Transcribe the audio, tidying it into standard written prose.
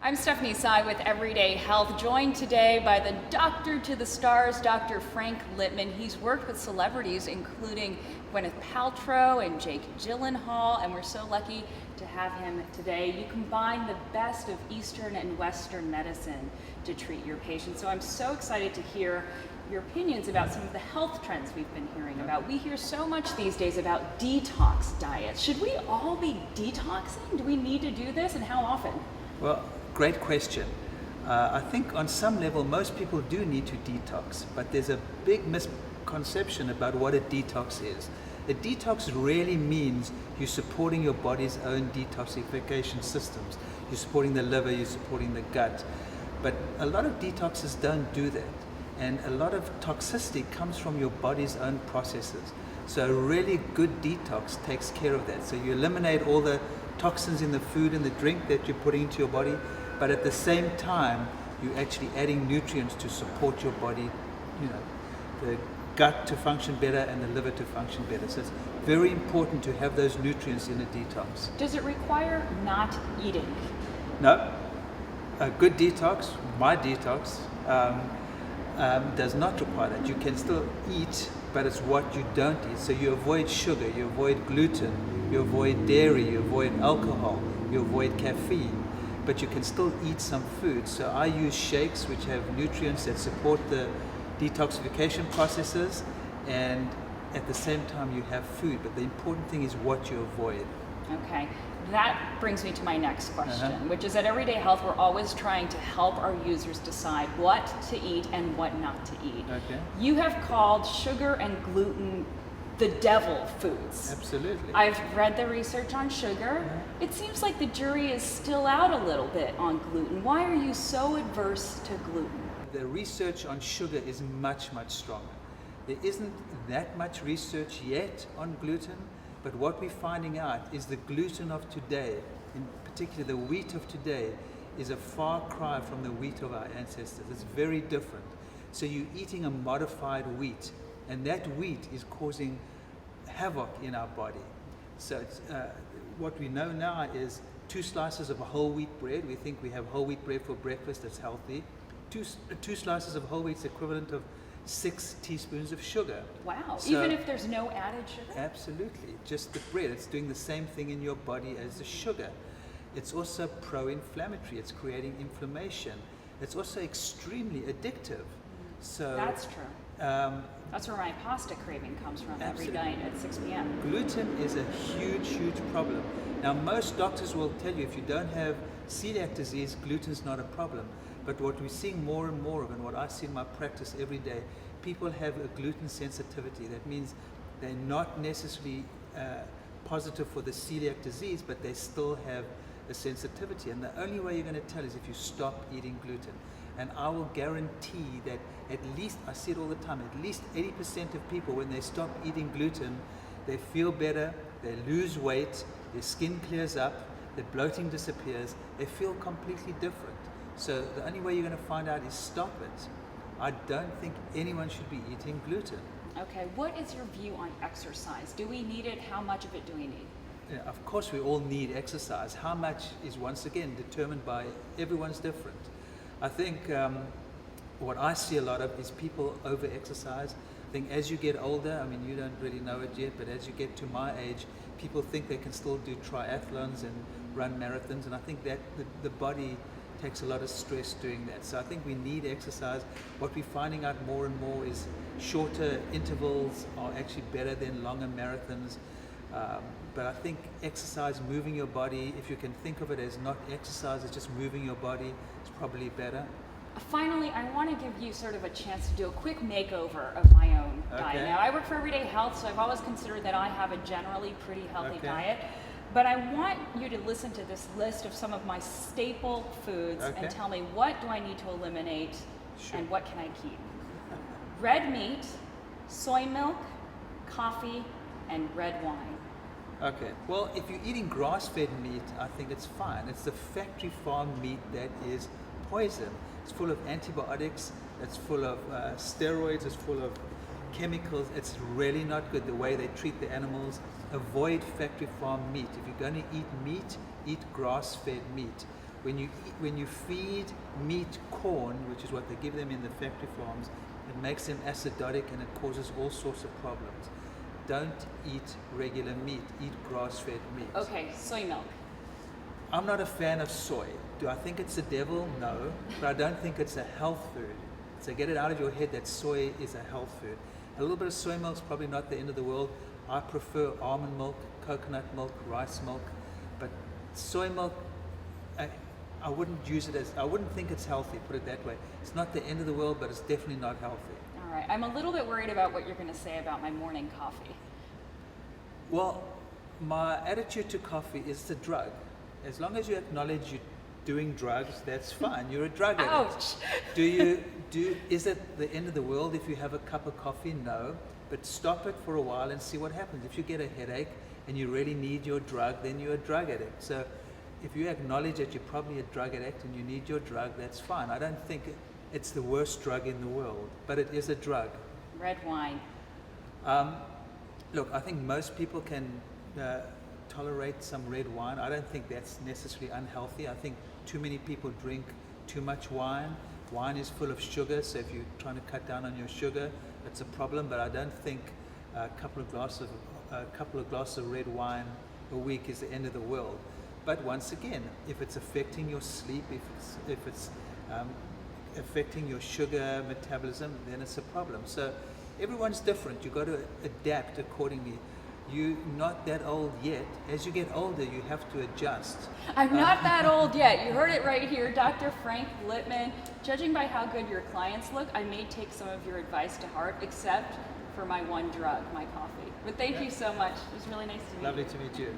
I'm Stephanie Tsai with Everyday Health, joined today by the doctor to the stars, Dr. Frank Lipman. He's worked with celebrities including Gwyneth Paltrow and Jake Gyllenhaal, and we're so lucky to have him today. You combine the best of Eastern and Western medicine to treat your patients. So I'm so excited to hear your opinions about some of the health trends we've been hearing about. We hear so much these days about detox diets. Should we all be detoxing? Do we need to do this, and how often? Well, great question. I think on some level most people do need to detox, but there's a big misconception about what a detox is. A detox really means you're supporting your body's own detoxification systems. You're supporting the liver, you're supporting the gut. But a lot of detoxes don't do that. And a lot of toxicity comes from your body's own processes. So a really good detox takes care of that. So you eliminate all the toxins in the food and the drink that you're putting into your body, but at the same time, you're actually adding nutrients to support your body, the gut to function better and the liver to function better. So it's very important to have those nutrients in a detox. Does it require not eating? No. A good detox, my detox, does not require that. You can still eat, but it's what you don't eat. So you avoid sugar, you avoid gluten, you avoid dairy, you avoid alcohol, you avoid caffeine, but you can still eat some food. So I use shakes which have nutrients that support the detoxification processes, and at the same time you have food, but the important thing is what you avoid. Okay, that brings me to my next question, which is at Everyday Health, we're always trying to help our users decide what to eat and what not to eat. Okay. You have called sugar and gluten the devil foods. Absolutely. I've read the research on sugar. It seems like the jury is still out a little bit on gluten. Why are you so adverse to gluten? The research on sugar is much, much stronger. There isn't that much research yet on gluten, but what we're finding out is the gluten of today, in particular the wheat of today, is a far cry from the wheat of our ancestors. It's very different. So you're eating a modified wheat, and that wheat is causing havoc in our body. So what we know now is 2 slices of whole wheat bread. We think we have whole wheat bread for breakfast that's healthy. Two slices of whole wheat is equivalent of 6 teaspoons of sugar. Wow, So, even if there's no added sugar? Absolutely, just the bread. It's doing the same thing in your body as the sugar. It's also pro-inflammatory. It's creating inflammation. It's also extremely addictive. So That's true. That's where my pasta craving comes from every night at 6 p.m. Gluten is a huge, huge problem. Now, most doctors will tell you if you don't have celiac disease, gluten's not a problem. But what we're seeing more and more of, and what I see in my practice every day, people have a gluten sensitivity. That means they're not necessarily positive for the celiac disease, but they still have a sensitivity. And the only way you're going to tell is if you stop eating gluten. And I will guarantee that at least, I see it all the time, at least 80% of people, when they stop eating gluten, they feel better, they lose weight, their skin clears up, their bloating disappears, they feel completely different. So the only way you're going to find out is stop it. I don't think anyone should be eating gluten. Okay, what is your view on exercise? Do we need it? How much of it do we need? Yeah, of course we all need exercise. How much is once again determined by everyone's different. I think what I see a lot of is people over-exercise. I think as you get older, I mean you don't really know it yet, but as you get to my age, people think they can still do triathlons and run marathons, and I think that the body takes a lot of stress doing that. So I think we need exercise. What we're finding out more and more is shorter intervals are actually better than longer marathons. But I think exercise, moving your body, if you can think of it as not exercise, it's just moving your body, is probably better. Finally, I want to give you sort of a chance to do a quick makeover of my own diet. Now, I work for Everyday Health, so I've always considered that I have a generally pretty healthy diet. But I want you to listen to this list of some of my staple foods and tell me what do I need to eliminate and what can I keep. Red meat, soy milk, coffee, and red wine. Okay, well, if you're eating grass-fed meat, I think it's fine. It's the factory farm meat that is poison. It's full of antibiotics, it's full of steroids, it's full of chemicals. It's really not good the way they treat the animals. Avoid factory farm meat. If you're going to eat meat, eat grass-fed meat. When you feed meat corn, which is what they give them in the factory farms, it makes them acidotic and it causes all sorts of problems. Don't eat regular meat. Eat grass-fed meat. Okay, soy milk. I'm not a fan of soy. Do I think it's the devil? No. But I don't think it's a health food. So get it out of your head that soy is a health food. A little bit of soy milk is probably not the end of the world. I prefer almond milk, coconut milk, rice milk. But soy milk, I wouldn't use it as, I wouldn't think it's healthy, put it that way. It's not the end of the world, but it's definitely not healthy. All right, I'm a little bit worried about what you're going to say about my morning coffee. Well, my attitude to coffee is it's a drug. As long as you acknowledge you're doing drugs, that's fine. You're a drug addict. Ouch! Is it the end of the world if you have a cup of coffee? No. But stop it for a while and see what happens. If you get a headache and you really need your drug, then you're a drug addict. So if you acknowledge that you're probably a drug addict and you need your drug, that's fine. I don't think it's the worst drug in the world, but it is a drug. Red wine. Look, I think most people can tolerate some red wine. I don't think that's necessarily unhealthy. I think too many people drink too much wine. Wine is full of sugar, so if you're trying to cut down on your sugar, it's a problem. But I don't think a couple of glasses of red wine a week is the end of the world. But once again, if it's affecting your sleep, if it's affecting your sugar metabolism, then it's a problem. So everyone's different. You've got to adapt accordingly. You're not that old yet. As you get older, you have to adjust. I'm not that old yet. You heard it right here, Dr. Frank Lipman. Judging by how good your clients look, I may take some of your advice to heart, except for my one drug, my coffee. But thank you so much. It was really nice to meet you. Lovely to meet you.